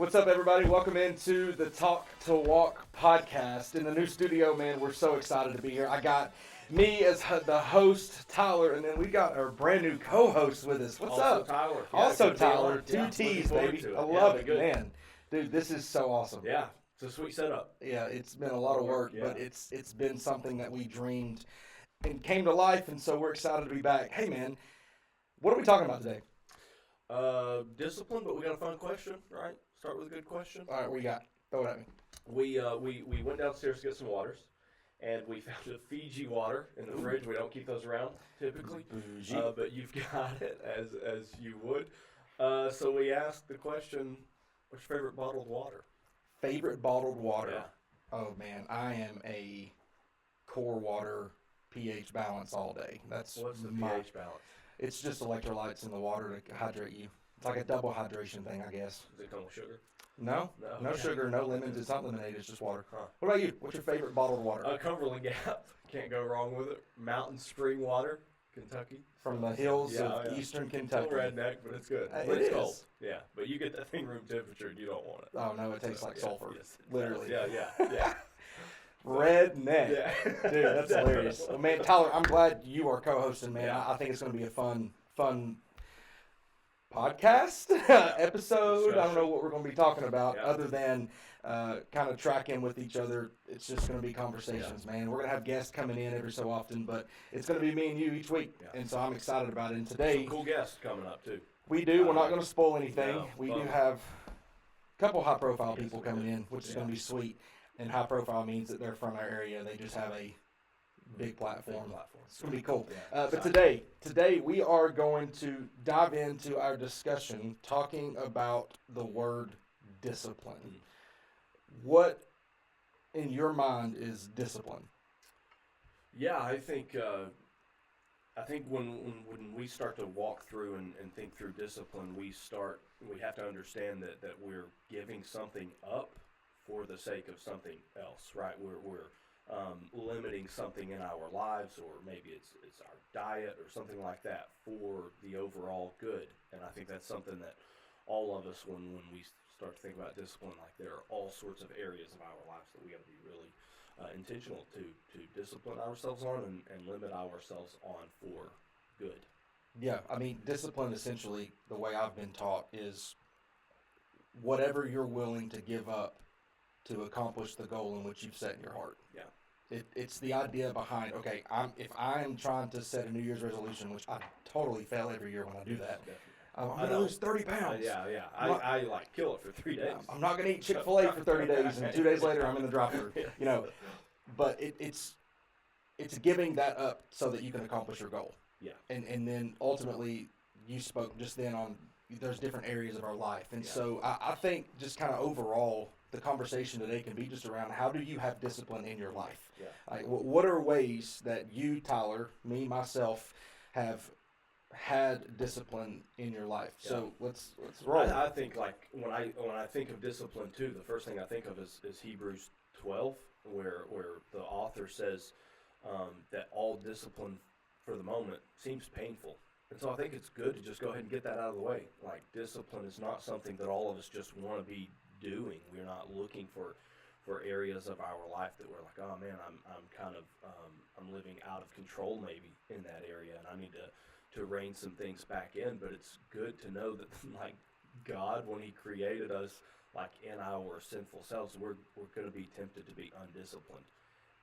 What's up, everybody? Welcome into the Talk to Walk podcast. In the new studio, man, we're so excited to be here. I got me as the host, Tyler, and then we got our brand new co-host with us. What's also up? Tyler. Yeah, Also Tyler. Two yeah, T's, baby. I Yeah, love it, good. man. Dude, this is so awesome. Yeah, it's a sweet setup. Yeah, it's been a lot of work, Yeah. but it's been something that we dreamed and came to life, and so we're excited to be back. Hey, man, what are we talking about today? Discipline, but we got a fun question, right? Start with a good question. All right, what you got? Throw it at me. We went downstairs to get some waters, and we found a Fiji water in the fridge. We don't keep those around typically, but you've got it as you would. So we asked the question, what's your favorite bottled water? Favorite bottled water? Yeah. Oh, man, I am a core water pH balance all day. That's What's the my pH balance? It's just electrolytes in the water to hydrate you. It's like a double hydration thing, I guess. Does it come with sugar? No No. sugar, no lemons. It's not lemonade. It's just water. Huh. What about you? What's your favorite bottled water? Cumberland Gap. Can't go wrong with it. Mountain Spring Water, Kentucky. From the hills Yeah, of yeah. eastern It's a Kentucky. little redneck, but it's good. It But it's is. cold. Yeah, but you get that thing room temperature and you don't want it. Oh, no, it tastes like Yeah, sulfur. yes, it Literally. does. Yeah. Redneck. Yeah. Dude, that's hilarious. Well, man, Tyler, I'm glad you are co-hosting, man. Yeah. I think it's going to be a fun podcast episode. I don't know what we're going to be talking about Yeah. other than kind of tracking with each other. It's just going to be conversations, man. We're going to have guests coming in every so often, but it's going to be me and you each week. Yeah. And so I'm excited about it. And today Some cool guests coming up too. we do. We're not going to spoil anything. No, We fun. do have a couple high-profile Yes, people we coming do. in, which is Yeah. going to be sweet. And high-profile means that they're from our area. They just have a big platform. It's going to be cool. Yeah, But exciting. today we are going to dive into our discussion talking about the word discipline. What, in your mind, is discipline? Yeah, I think when we start to walk through and think through discipline, we have to understand that we're giving something up for the sake of something else, right? We're limiting something in our lives, or maybe it's our diet or something like that for the overall good. And I think that's something that all of us, when we start to think about discipline, like there are all sorts of areas of our lives that we got to be really intentional to discipline ourselves on and limit ourselves on for good. Yeah, I mean, discipline essentially, the way I've been taught, is whatever you're willing to give up to accomplish the goal in which you've set in your heart. Yeah. It's the idea behind, okay, if I'm trying to set a New Year's resolution, which I totally fail every year when I do that, Definitely. I'm I going to know. lose 30 pounds. Yeah. Not- I like kill it for 3 days. I'm not going to eat Chick-fil-A for 30 days, and 2 days later I'm in the drive-thru. Yeah. You know, but it's giving that up so that you can accomplish your goal. Yeah. And then ultimately, you spoke just then on there's different areas of our life. And Yeah. so I think just kind of overall, the conversation today can be just around how do you have discipline in your life? Yeah. Like, what are ways that you, Tyler, me, myself, have had discipline in your life? Yeah. So let's roll. I think like when I think of discipline too, the first thing I think of is Hebrews 12, where the author says that all discipline for the moment seems painful. And so I think it's good to just go ahead and get that out of the way. Like, discipline is not something that all of us just want to be doing. We're not looking for areas of our life that we're like, oh man, I'm kind of I'm living out of control maybe in that area, and I need to rein some things back in. But it's good to know that like God, when He created us, like in our sinful selves, we're going to be tempted to be undisciplined,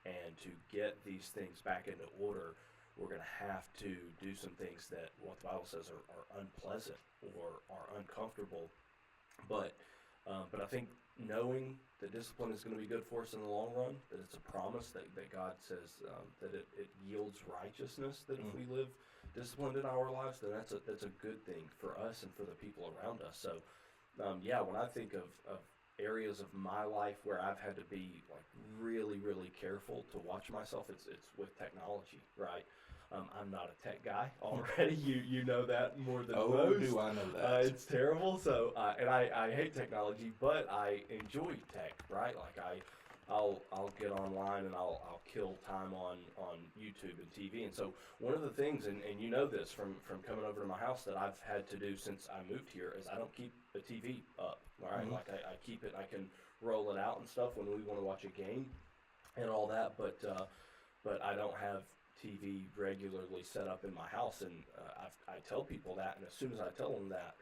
and to get these things back into order, we're going to have to do some things that what the Bible says are unpleasant or are uncomfortable. But I think knowing that discipline is going to be good for us in the long run, that it's a promise that God says that it yields righteousness, that if we live disciplined in our lives, then that's a good thing for us and for the people around us. So, when I think of areas of my life where I've had to be like really, really careful to watch myself, it's with technology, right? I'm not a tech guy already. You know that more than most. Do I know that? It's terrible. So, and I hate technology, but I enjoy tech, right? Like I'll get online and I'll kill time on YouTube and TV. And so one of the things, and you know this from coming over to my house, that I've had to do since I moved here is I don't keep the TV up. All right, Mhm. like I keep it. I can roll it out and stuff when we want to watch a game and all that, but I don't have TV regularly set up in my house, and I tell people that, and as soon as I tell them that,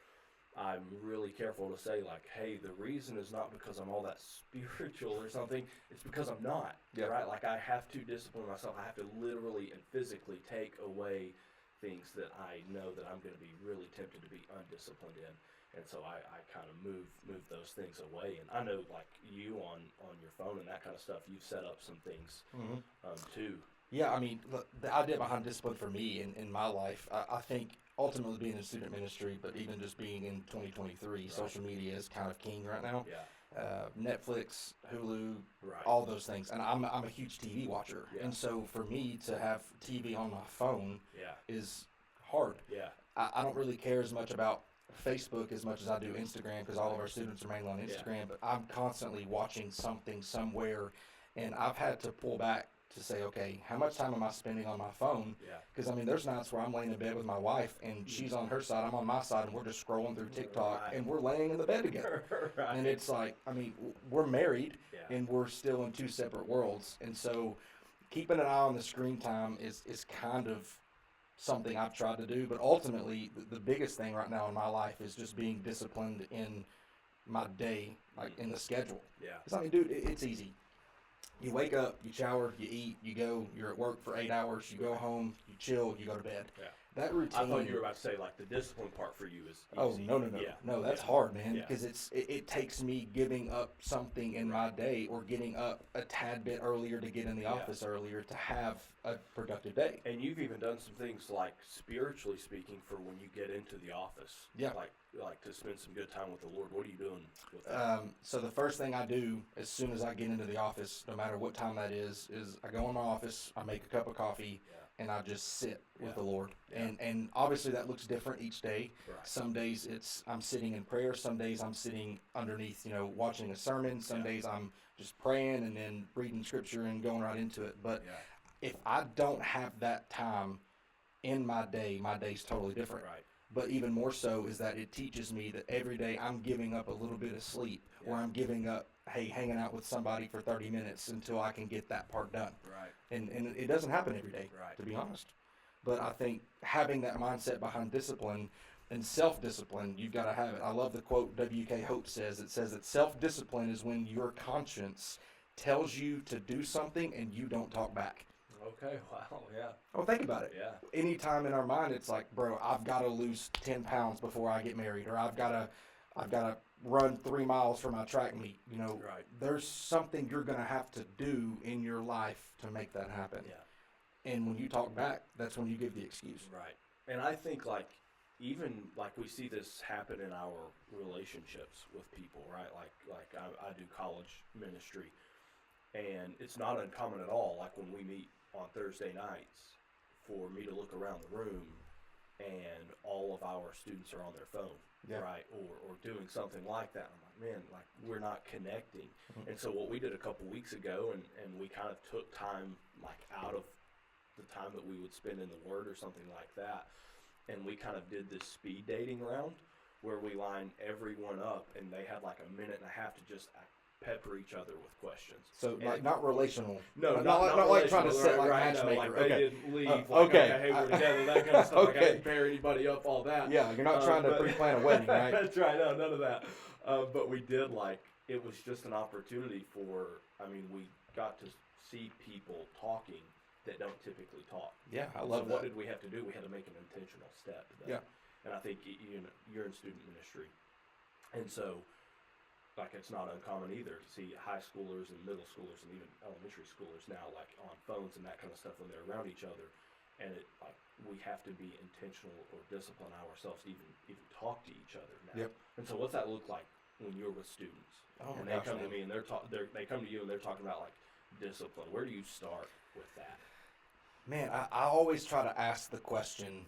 I'm really careful to say, like, hey, the reason is not because I'm all that spiritual or something. It's because I'm not. Yeah. Right? Like, I have to discipline myself. I have to literally and physically take away things that I know that I'm going to be really tempted to be undisciplined in. And so I kind of move those things away. And I know, like, you on your phone and that kind of stuff, you've set up some things Mhm. too. Yeah, I mean, look, the idea behind discipline for me in my life, I think ultimately being in student ministry, but even just being in 2023, Right. social media is kind of king right now. Yeah. Netflix, Hulu, Right. all those things. And I'm a huge TV watcher. Yeah. And so for me to have TV on my phone Yeah. is hard. Yeah. I don't really care as much about Facebook as much as I do Instagram because all of our students are mainly on Yeah. Instagram, but I'm constantly watching something somewhere, and I've had to pull back to say, okay, how much time am I spending on my phone? Yeah. Because I mean, there's nights where I'm laying in bed with my wife, and she's on her side, I'm on my side, and we're just scrolling through TikTok, Right. and we're laying in the bed together. Right. And it's like, I mean, we're married, Yeah. and we're still in two separate worlds, and so keeping an eye on the screen time is kind of something I've tried to do, but ultimately the biggest thing right now in my life is just being disciplined in my day, like in the schedule. Yeah. Because I mean, dude, it's easy. You wake up, you shower, you eat, you go, you're at work for 8 hours, you go home, you chill, you go to bed. Yeah. That routine. I thought you were about to say, like, the discipline part for you is easy. Oh, no. Yeah. No, that's Yeah. hard, man, Yeah. because it takes me giving up something in my day or getting up a tad bit earlier to get in the Yeah. office earlier to have a productive day. And you've even done some things, like, spiritually speaking, for when you get into the office. Yeah. Like to spend some good time with the Lord. What are you doing with that? So the first thing I do as soon as I get into the office, no matter what time that is I go in my office, I make a cup of coffee, Yeah. and I just sit with Yeah. the Lord. Yeah. And obviously that looks different each day. Right. Some days I'm sitting in prayer. Some days I'm sitting underneath, watching a sermon. Some Yeah. days I'm just praying and then reading scripture and going right into it. But Yeah. if I don't have that time in my day's totally different. Right. But even more so is that it teaches me that every day I'm giving up a little bit of sleep, or Yeah. I'm giving up, hey, hanging out with somebody for 30 minutes until I can get that part done. Right. And it doesn't happen every day, Right. to be honest. But I think having that mindset behind discipline and self-discipline, you've got to have it. I love the quote W.K. Hope says. It says that self-discipline is when your conscience tells you to do something and you don't talk back. Okay. Wow. Yeah. Oh, think about it. Yeah. Anytime in our mind, it's like, bro, I've got to lose 10 pounds before I get married, or I've got to run 3 miles for my track meet. Right. There's something you're going to have to do in your life to make that happen. Yeah. And when you talk back, that's when you give the excuse. Right. And I think, like, even like we see this happen in our relationships with people, right? Like I do college ministry, and it's not uncommon at all. Like when we meet on Thursday nights, for me to look around the room, and all of our students are on their phone, Yeah. right, or doing something like that. I'm like, man, like we're not connecting. Mhm. And so what we did a couple weeks ago, and we kind of took time like out of the time that we would spend in the Word or something like that, and we kind of did this speed dating round where we lined everyone up, and they had like a minute and a half to just pepper each other with questions. So, And- like, not relational. No, not like trying to relational, set like right, no, matchmaker. like they Okay. didn't leave. Like, okay. hey, we're together, that kind of stuff. Like I Okay. didn't pair anybody up, all that. Yeah, you're not trying to but- pre-plan a wedding, right? That's right. No, none of that. But we did it was just an opportunity for. I mean, we got to see people talking that don't typically talk. Yeah, I So love what that. did we have to do? We had to make an intentional step. Then. Yeah. And I think you're in student ministry, and so. Like it's not uncommon either to see high schoolers and middle schoolers and even elementary schoolers now like on phones and that kind of stuff when they're around each other, and it like we have to be intentional or discipline ourselves to even talk to each other now. Yep. And so what's that look like when you're with students Oh and my they gosh, come to man. me and they come to you and they're talking about like discipline? Where do you start with that? Man, I always try to ask the question,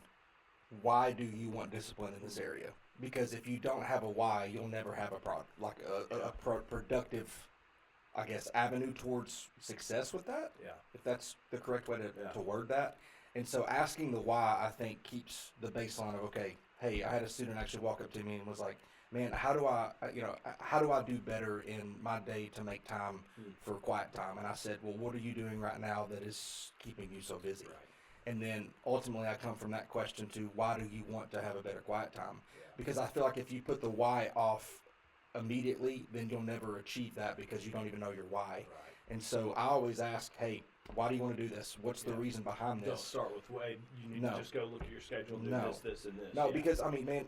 why do you want discipline in this area? Because if you don't have a why, you'll never have a productive I guess, avenue towards success with that, Yeah. if that's the correct way Yeah. to word that. And so asking the why, I think, keeps the baseline of, okay, hey, I had a student actually walk up to me and was like, man, how do I do better in my day to make time for quiet time? And I said, well, what are you doing right now that is keeping you so busy? Right. And then ultimately I come from that question to why do you want to have a better quiet time? Yeah. Because I feel like if you put the why off immediately, then you'll never achieve that because you don't even know your why. Right. And so I always ask, hey, why do you want to do this? What's the reason behind Don't this? start with, well, you need No. to just go look at your schedule and do No. this, and this. No, Yeah. because I mean, man,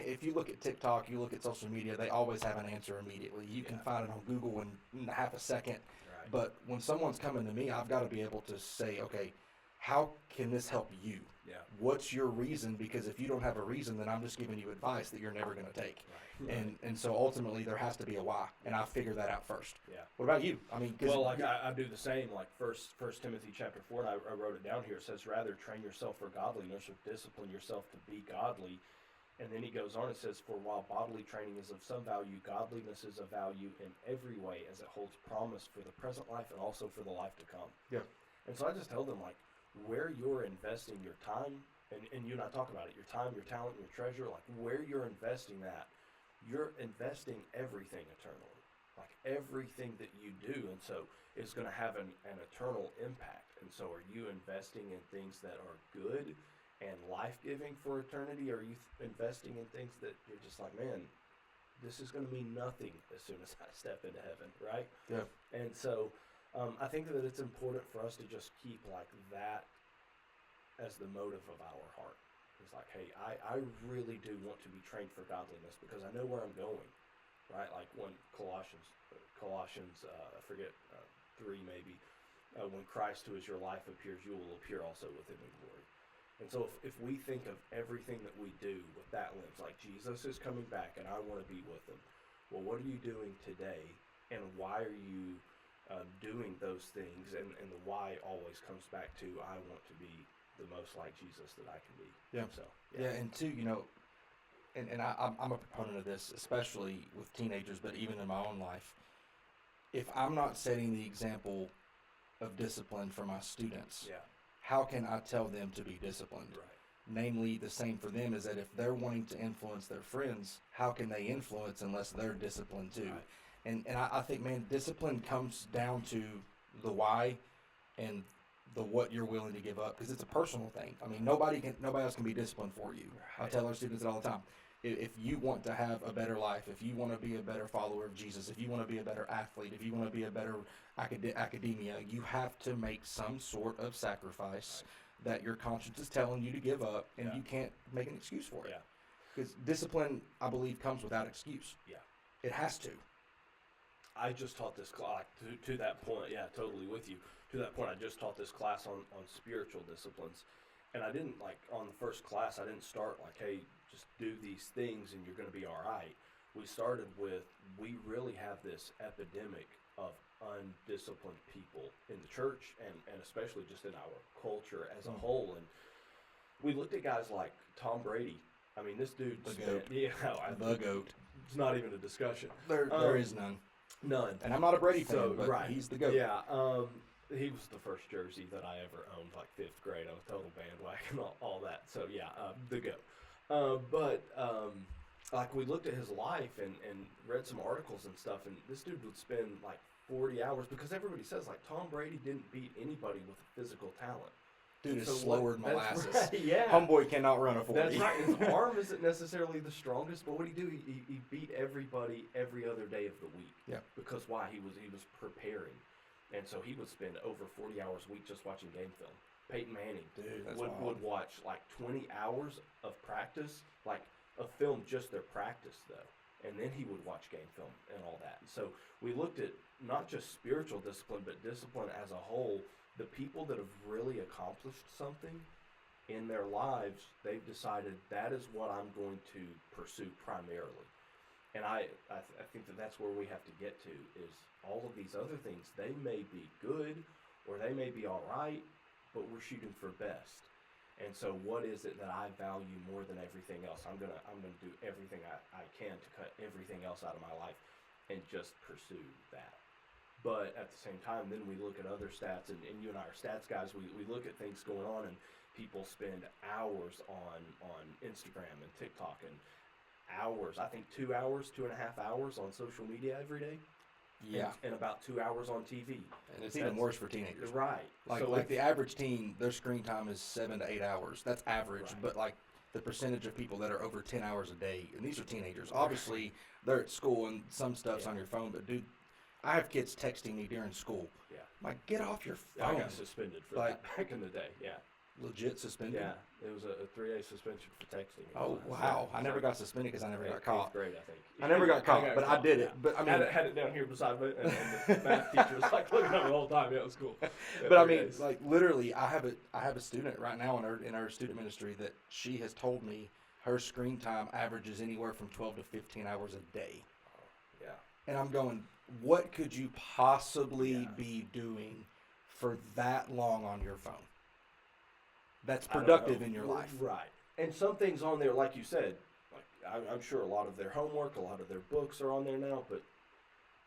if you look at TikTok, you look at social media, they always have an answer immediately. You can find it on Google in half a second. Right. But when someone's coming to me, I've got to be able to say, okay, how can this help you? Yeah. What's your reason? Because if you don't have a reason, then I'm just giving you advice that you're never going to take. Right. And so ultimately there has to be a why, and I figure that out first. Yeah. What about you? I mean, 'cause Well, like I do the same. Like First Timothy chapter 4, and I wrote it down here. It says, "Rather train yourself for godliness, or discipline yourself to be godly." And then he goes on and says, "For while bodily training is of some value, godliness is of value in every way, as it holds promise for the present life and also for the life to come." Yeah. And so I just tell them, like, where you're investing your time, and you and I talk about it, your time, your talent, your treasure, like where you're investing that, you're investing everything eternally. Like everything that you do, and so is going to have an eternal impact. And so are you investing in things that are good and life-giving for eternity, or are you investing in things that you're just like, man, this is going to mean nothing as soon as I step into heaven, right? Yeah. And so I think that it's important for us to just keep like that as the motive of our heart. It's like, hey, I really do want to be trained for godliness because I know where I'm going, right? Like when Colossians, I forget, 3 maybe, when Christ who is your life appears, you will appear also with him in glory. And so if we think of everything that we do with that lens, like Jesus is coming back and I want to be with him, well, what are you doing today and why are you doing those things? And the why always comes back to, I want to be the most like Jesus that I can be. Yeah. So, Yeah, and two, and I'm a proponent of this, especially with teenagers, but even in my own life. If I'm not setting the example of discipline for my students, Yeah. how can I tell them to be disciplined? Right. Namely, the same for them is that if they're wanting to influence their friends, how can they influence unless they're disciplined too? Right. And I think, man, discipline comes down to the why and the what you're willing to give up, because it's a personal thing. I mean, nobody else can be disciplined for you. I tell our students it all the time. If you want to have a better life, if you want to be a better follower of Jesus, if you want to be a better athlete, if you want to be a better academia, you have to make some sort of sacrifice that your conscience is telling you to give up, and you can't make an excuse for it. Yeah. Because discipline, I believe, comes without excuse. Yeah. It has to. I just taught this class, to that point, yeah, totally with you. To that point, I just taught this class on spiritual disciplines. And I didn't, like, on the first class, I didn't start like, hey, just do these things and you're going to be all right. We started with, we really have this epidemic of undisciplined people in the church and especially just in our culture as a whole. And we looked at guys like Tom Brady. I mean, this dude, The GOAT. The GOAT. It's not even a discussion. There is none. None. And I'm not a Brady fan, So, but right. he's the GOAT. Yeah, he was the first jersey that I ever owned, like 5th grade. I was total bandwagon, all that. So yeah, the GOAT. Like we looked at his life and read some articles and stuff, and this dude would spend like 40 hours because everybody says like Tom Brady didn't beat anybody with physical talent. Dude is So slower than that's molasses. right, yeah. Homeboy cannot run a 40. That's right. His arm isn't necessarily the strongest, but what did he do? He beat everybody every other day of the week. Yeah. Because why? He was preparing, and so he would spend over 40 hours a week just watching game film. Peyton Manning Dude, that's would wild. watch like 20 hours of practice, like a film, just their practice though, and then he would watch game film and all that. So we looked at not just spiritual discipline, but discipline as a whole. The people that have really accomplished something in their lives, they've decided that is what I'm going to pursue primarily. And I think that that's where we have to get to, is all of these other things, they may be good or they may be all right, but we're shooting for best. And so what is it that I value more than everything else? I'm gonna do everything I can to cut everything else out of my life and just pursue that. But at the same time, then we look at other stats, and you and I are stats guys. We look at things going on, and people spend hours on Instagram and TikTok, and hours. I think 2 hours, 2.5 hours on social media every day. Yeah. And about 2 hours on TV. And it's even worse for teenagers. Right. Like the average teen, their screen time is 7 to 8 hours. That's average. Right. But like the percentage of people that are over 10 hours a day, and these are teenagers. Obviously, they're at school and some stuff's on your phone. But dude, I have kids texting me during school. Yeah. I'm like, get off your I phone. got suspended for that back in the day. Yeah. Legit suspended. Yeah. It was a 3-day suspension for texting. Oh wow! I never got suspended because I never got caught. 8th grade, I think. I never got caught, but I did it. But I mean, had it down here beside me, and the math teacher was like looking at me the whole time. Yeah, it was cool. But I mean, like literally, I have a student right now in our student ministry that she has told me her screen time averages anywhere from 12 to 15 hours a day. Yeah. And I'm going, what could you possibly be doing for that long on your phone? That's productive in your life. Right. And some things on there, like you said, like I'm sure a lot of their homework, a lot of their books are on there now, but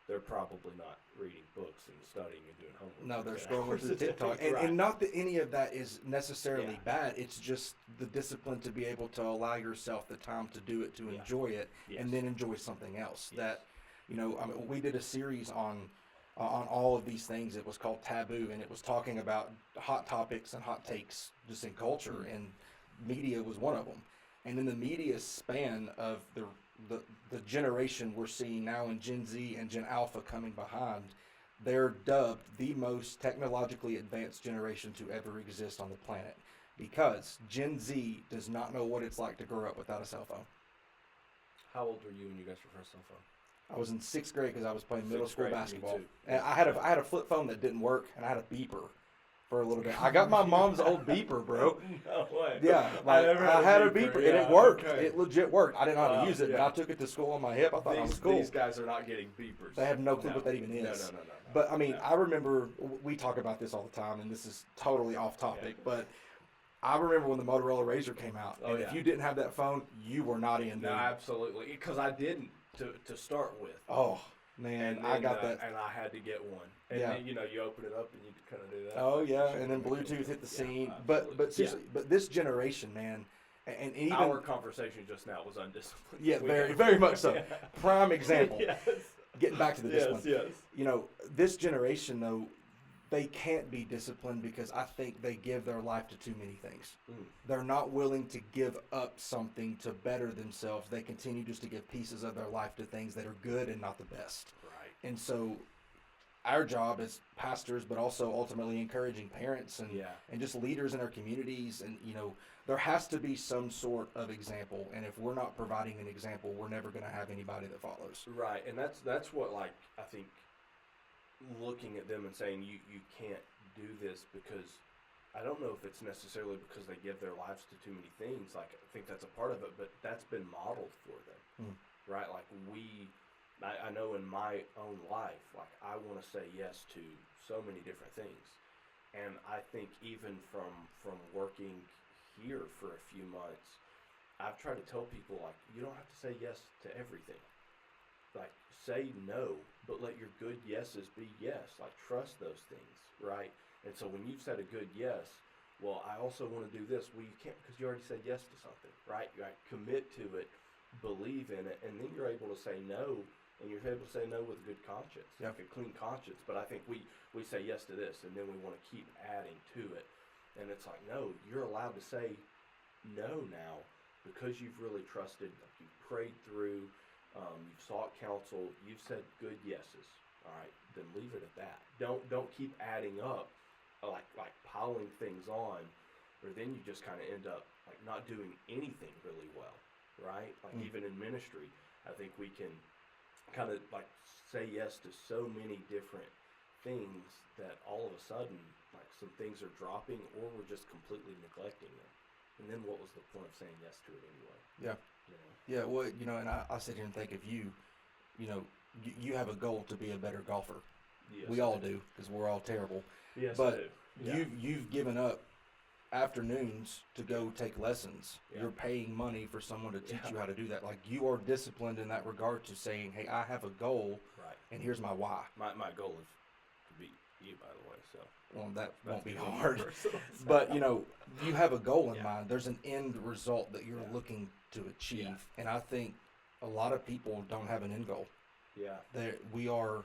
they're probably not reading books and studying and doing homework. No, they're scrolling through TikTok. And not that any of that is necessarily bad. It's just the discipline to be able to allow yourself the time to do it, to enjoy it, and then enjoy something else. That, I mean, we did a series on all of these things. It was called Taboo, and it was talking about hot topics and hot takes just in culture, and media was one of them. And in the media span of the generation we're seeing now in Gen Z and Gen Alpha coming behind, they're dubbed the most technologically advanced generation to ever exist on the planet, because Gen Z does not know what it's like to grow up without a cell phone. How old were you when you got your first cell phone? I was in 6th grade because I was playing middle school basketball. Me too. And I had a flip phone that didn't work, and I had a beeper for a little bit. I got my mom's old beeper, bro. No way. Yeah, like I had a beeper, and it worked. Okay. It legit worked. I didn't know how to use it, but I took it to school on my hip. I thought it was cool. These guys are not getting beepers. They have no clue what that even is. No. But I mean, I remember we talk about this all the time, and this is totally off topic, but I remember when the Motorola Razr came out, and if you didn't have that phone, you were not in. No, absolutely, because I didn't to start with. Oh man, and then, I got that, and I had to get one. And then, you open it up and you kind of do that. Oh yeah, and then Bluetooth hit the scene. But seriously, but this generation, man, and even our conversation just now was undisciplined. Yeah, very much so. Prime example. Yes. Getting back to the discipline. Yes. This generation though, they can't be disciplined because I think they give their life to too many things. They're not willing to give up something to better themselves. They continue just to give pieces of their life to things that are good and not the best. Right. And so our job as pastors, but also ultimately encouraging parents and just leaders in our communities, and there has to be some sort of example. And if we're not providing an example, we're never going to have anybody that follows. Right, and that's what, like, I think looking at them and saying you can't do this, because I don't know if it's necessarily because they give their lives to too many things. Like, I think that's a part of it, but that's been modeled for them, right? Like I know in my own life, like I want to say yes to so many different things, and I think even from working here for a few months, I've tried to tell people, like, you don't have to say yes to everything. Like, say no, but let your good yeses be yes. Like, trust those things, right? And so when you've said a good yes, well, I also want to do this. Well, you can't, because you already said yes to something, right? You commit to it, believe in it, and then you're able to say no, and you're able to say no with a good conscience, like a clean conscience. But I think we say yes to this, and then we want to keep adding to it. And it's like, no, you're allowed to say no now, because you've really trusted, like you've prayed through, you've sought counsel, you've said good yeses. All right, then leave it at that. Don't keep adding up, like piling things on, or then you just kind of end up like not doing anything really well, right? Like even in ministry, I think we can kind of like say yes to so many different things that all of a sudden, like, some things are dropping, or we're just completely neglecting them. And then what was the point of saying yes to it anyway? Yeah. Yeah, well, and I sit here and think, if you have a goal to be a better golfer. Yes, we all do, because we're all terrible. Yes, but I do. Yeah. You've given up afternoons to go take lessons. Yeah. You're paying money for someone to teach you how to do that. Like, you are disciplined in that regard to saying, hey, I have a goal, Right. and here's my why. My goal you, by the way. So Well, that won't be That's hard. personal. But you have a goal in Yeah. mind. There's an end result that you're Yeah. looking to achieve, Yeah. and I think a lot of people don't have an end goal. Yeah. We are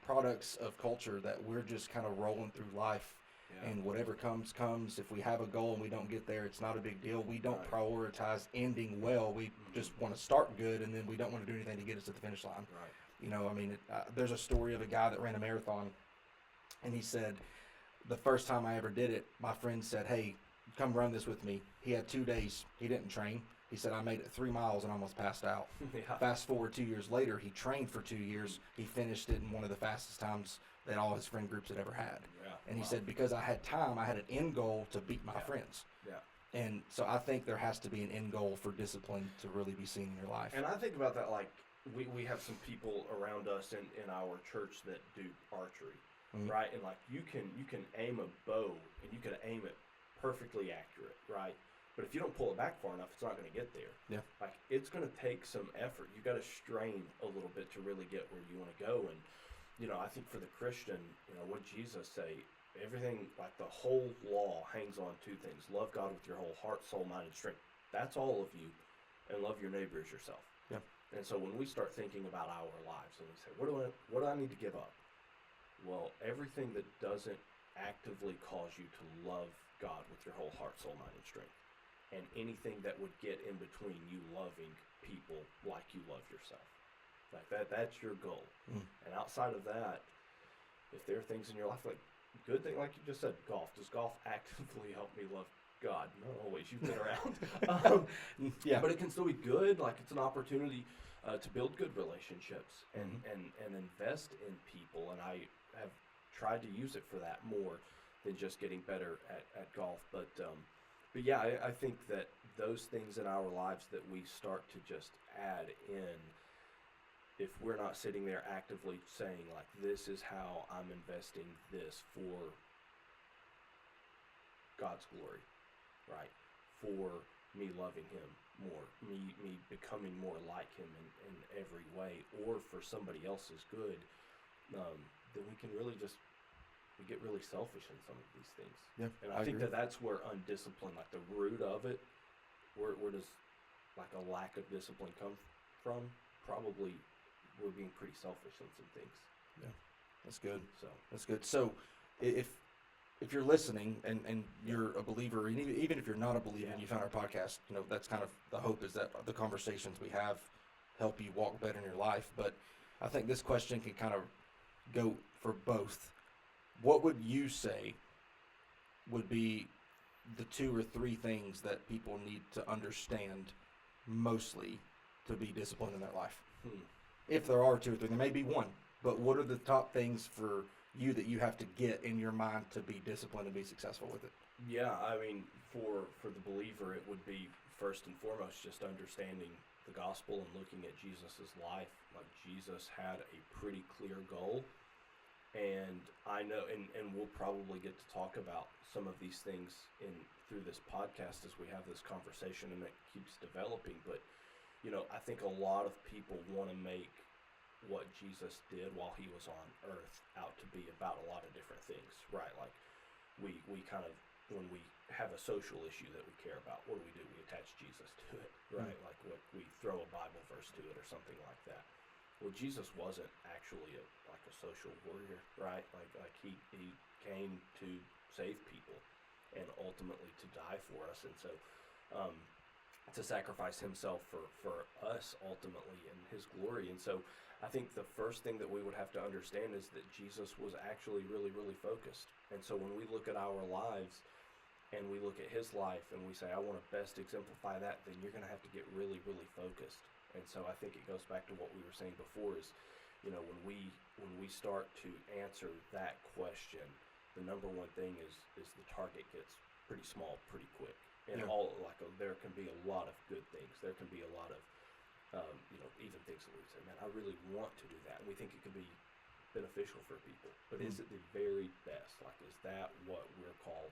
products of culture that we're just kind of rolling through life, Yeah. and whatever comes. If we have a goal and we don't get there, it's not a big deal. We don't Right. prioritize ending well. We just want to start good, and then we don't want to do anything to get us to the finish line. Right. There's a story of a guy that ran a marathon, and he said, the first time I ever did it, my friend said, "Hey, come run this with me." He had 2 days. He didn't train. He said, "I made it 3 miles and almost passed out." Yeah. Fast forward 2 years later, he trained for 2 years. He finished it in one of the fastest times that all his friend groups had ever had. Yeah. And he Wow. said, because I had time, I had an end goal to beat my Yeah. friends. Yeah. And so I think there has to be an end goal for discipline to really be seen in your life. And I think about that like we have some people around us in our church that do archery, Mhm. right? And like you can aim a bow and you can aim it perfectly accurate, right? But if you don't pull it back far enough, it's not going to get there. Yeah. Like it's going to take some effort. You got to strain a little bit to really get where you want to go. And I think for the Christian, what Jesus say, everything like the whole law hangs on two things: love God with your whole heart, soul, mind, and strength. That's all of you, and love your neighbor as yourself. Yeah. And so when we start thinking about our lives and we say, what do I need to give up? Well, everything that doesn't actively cause you to love God with your whole heart, soul, mind, and strength, and anything that would get in between you loving people like you love yourself. Like that's your goal. Mm. And outside of that, if there are things in your life, like good thing, like you just said, golf. Does golf actively help me love God? Not always. You've been around. Yeah. But it can still be good. Like it's an opportunity to build good relationships and, Mhm. and invest in people. And I have tried to use it for that more than just getting better at golf. But yeah, I think that those things in our lives that we start to just add in, if we're not sitting there actively saying like, this is how I'm investing this for God's glory, right? For me loving him more, me becoming more like him in every way, or for somebody else's good, then we can really we get really selfish in some of these things. Yeah, And I think agree. that's where undisciplined, like the root of it, where does like a lack of discipline come from? Probably we're being pretty selfish in some things. That's good. So That's good. So if you're listening and you're a believer, and even if you're not a believer and you found our podcast, that's kind of the hope, is that the conversations we have help you walk better in your life. But I think this question can kind of go for both. What would you say would be the 2 or 3 things that people need to understand mostly to be disciplined in their life? If there are 2 or 3, there may be one, but what are the top things for you that you have to get in your mind to be disciplined and be successful with it? yeah, I mean, for the believer, it would be first and foremost just understanding the gospel and looking at Jesus's life. Like Jesus had a pretty clear goal, and I know, and we'll probably get to talk about some of these things through this podcast as we have this conversation and it keeps developing. But I think a lot of people want to make what Jesus did while he was on earth out to be about a lot of different things, right? Like we kind of, when we have a social issue that we care about, what do? We attach Jesus to it, right? Like we throw a Bible verse to it or something like that. Well, Jesus wasn't actually a social warrior, right? Like he came to save people and ultimately to die for us, and so to sacrifice himself for us ultimately in his glory. And so I think the first thing that we would have to understand is that Jesus was actually really, really focused. And so when we look at our lives and we look at his life and we say, I want to best exemplify that, then you're going to have to get really, really focused. And so I think it goes back to what we were saying before is, when we start to answer that question, the number one thing is the target gets pretty small pretty quick. And Yeah. there can be a lot of good things. There can be a lot of, even things that we say, man, I really want to do that. And we think it could be beneficial for people. But is it the very best? Like, is that what we're called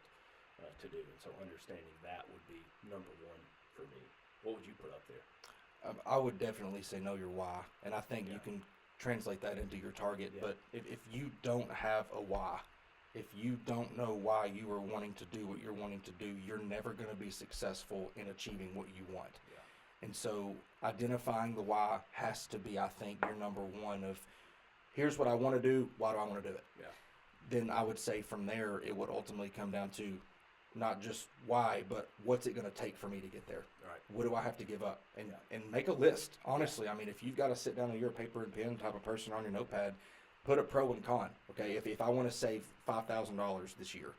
to do? And so understanding that would be number one for me. What would you put up there? I would definitely say know your why, and I think you Yeah. can translate that into your target. Yeah. But if you don't have a why, if you don't know why you are wanting to do what you're wanting to do, you're never going to be successful in achieving what you want. Yeah. And so identifying the why has to be, I think, your number one of, here's what I want to do, why do I want to do it? Yeah. Then I would say from there, it would ultimately come down to not just why, but what's it going to take for me to get there? Right. What do I have to give up? And Yeah. and make a list, honestly. I mean, if you've got to sit down and you're a paper and pen type of person on your notepad, put a pro and con. Okay, if I want to save $5,000 this year,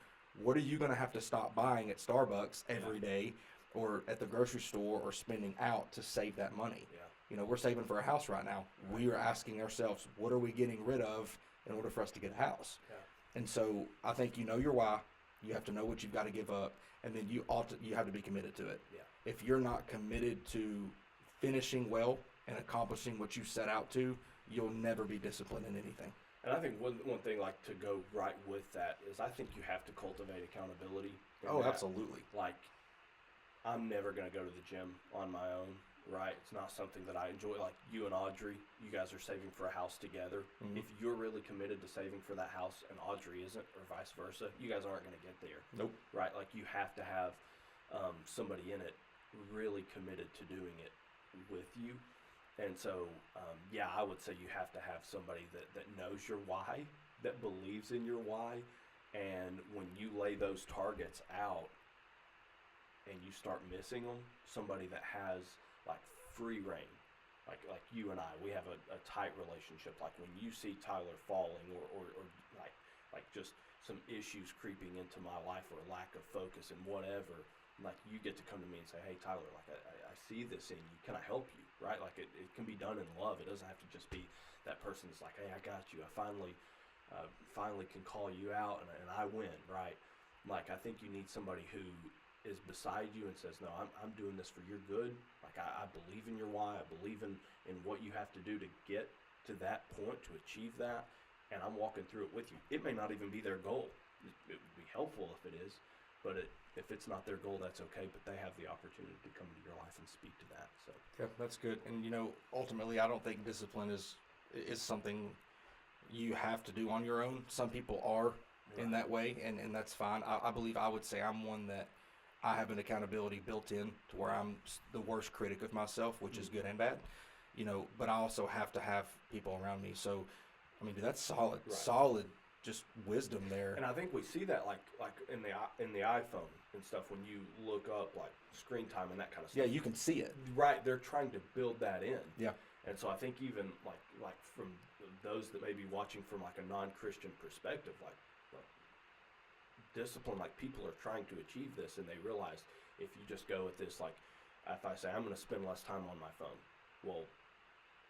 what are you going to have to stop buying at Starbucks every day or at the grocery store or spending out to save that money? Yeah. You know, we're saving for a house right now. We are asking ourselves, what are we getting rid of in order for us to get a house? Yeah. And so I think you know your why. You have to know what you've got to give up, and then you have to be committed to it. Yeah. If you're not committed to finishing well and accomplishing what you set out to, you'll never be disciplined in anything. And I think one thing, like, to go right with that is I think you have to cultivate accountability. in Oh, that. absolutely. Like, I'm never going to go to the gym on my own, right? It's not something that I enjoy. Like, you and Audrey, you guys are saving for a house together. Mhm. If you're really committed to saving for that house and Audrey isn't, or vice versa, you guys aren't going to get there, Nope. right? Like, you have to have somebody in it really committed to doing it with you. And so, yeah, I would say you have to have somebody that knows your why, that believes in your why, and when you lay those targets out and you start missing them, somebody that has, like, free reign, like you and I, we have a tight relationship. Like, when you see Tyler falling or like just some issues creeping into my life or a lack of focus and whatever, like, you get to come to me and say, hey, Tyler, like, I see this in you. Can I help you? Right? Like, it can be done in love. It doesn't have to just be that person's like, hey, I got you. I finally can call you out and I win, right? Like, I think you need somebody who is beside you and says, no, I'm doing this for your good. Like, I believe in your why. I believe in what you have to do to get to that point, to achieve that, and I'm walking through it with you. It may not even be their goal. It would be helpful if it is, but if it's not their goal, that's okay, but they have the opportunity to come into your life and speak to that. So Yeah, that's good. And you know, ultimately, I don't think discipline is something you have to do on your own. Some people are in that way, and that's fine. I believe I would say I'm one that I have an accountability built in to where I'm the worst critic of myself, which is good and bad. You know, but I also have to have people around me. So, I mean, that's solid, Right. solid, just wisdom there. And I think we see that like in the iPhone and stuff when you look up like screen time and that kind of Yeah, stuff. you can see it. Right, they're trying to build that in. Yeah. And so I think even like from those that may be watching from like a non-Christian perspective, like discipline, like people are trying to achieve this and they realize if you just go at this, like if I say I'm going to spend less time on my phone, well,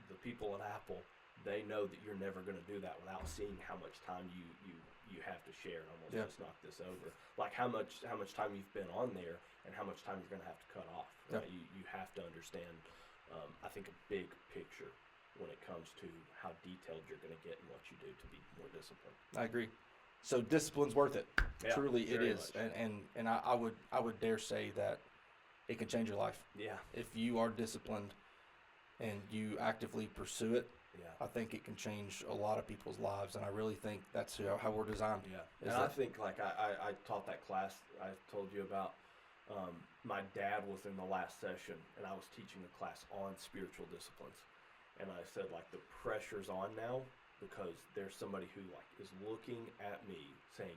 the people at Apple, they know that you're never going to do that without seeing how much time you have to share and almost Yeah. just knock this over. Like how much time you've been on there and how much time you're going to have to cut off. Right? Yeah. You have to understand, I think, a big picture when it comes to how detailed you're going to get in what you do to be more disciplined. I agree. So discipline's worth it. Yeah, Truly, it very is. much. And I would dare say that it can change your life Yeah, if you are disciplined and you actively pursue it. yeah. I think it can change a lot of people's lives, and I really think that's how we're designed. Yeah, Is and I that- think like I taught that class I told you about. My dad was in the last session, and I was teaching a class on spiritual disciplines, and I said like the pressure's on now because there's somebody who like is looking at me saying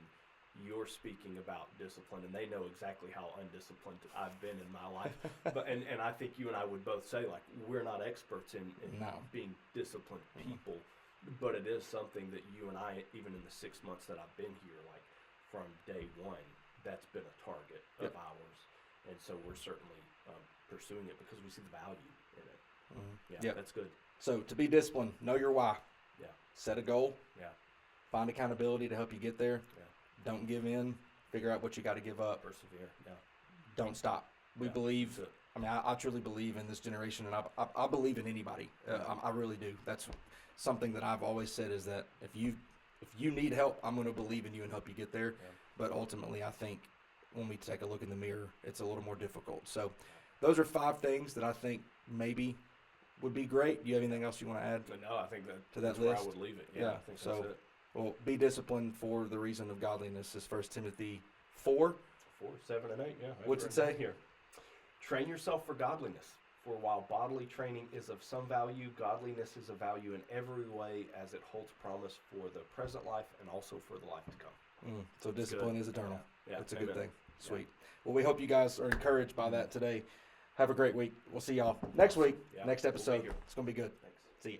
you're speaking about discipline, and they know exactly how undisciplined I've been in my life. But and I think you and I would both say like we're not experts in No. being disciplined people. But it is something that you and I, even in the 6 months that I've been here, like from day one, that's been a target of Yep. ours. And so we're certainly pursuing it because we see the value in it. Mhm. Yeah, Yep. that's good. So to be disciplined, know your why. Yeah, Set a goal. yeah, Find accountability to help you get there. yeah. Don't give in. Figure out what you got to give up. Persevere. Yeah. Don't stop. We Yeah, believe. that's it. I mean, I truly believe in this generation, and I believe in anybody. I really do. That's something that I've always said is that if you need help, I'm going to believe in you and help you get there. Yeah. But ultimately, I think when we take a look in the mirror, it's a little more difficult. So those are 5 things that I think maybe would be great. Do you have anything else you want to add? But no, I think To that that's where I list? would leave it. Yeah, I think so- that's it. Well, be disciplined for the reason of godliness is 1 Timothy 4. 4, 7, and 8. Yeah. I What's it agree. say? Here? Train yourself for godliness. For while bodily training is of some value, godliness is of value in every way, as it holds promise for the present life and also for the life to come. So discipline is eternal. Yeah, That's a good amen. thing. Sweet. Well, we hope you guys are encouraged by that today. Have a great week. We'll see y'all next week, Yeah, next we'll be episode. here. It's going to be good. Thanks. See you.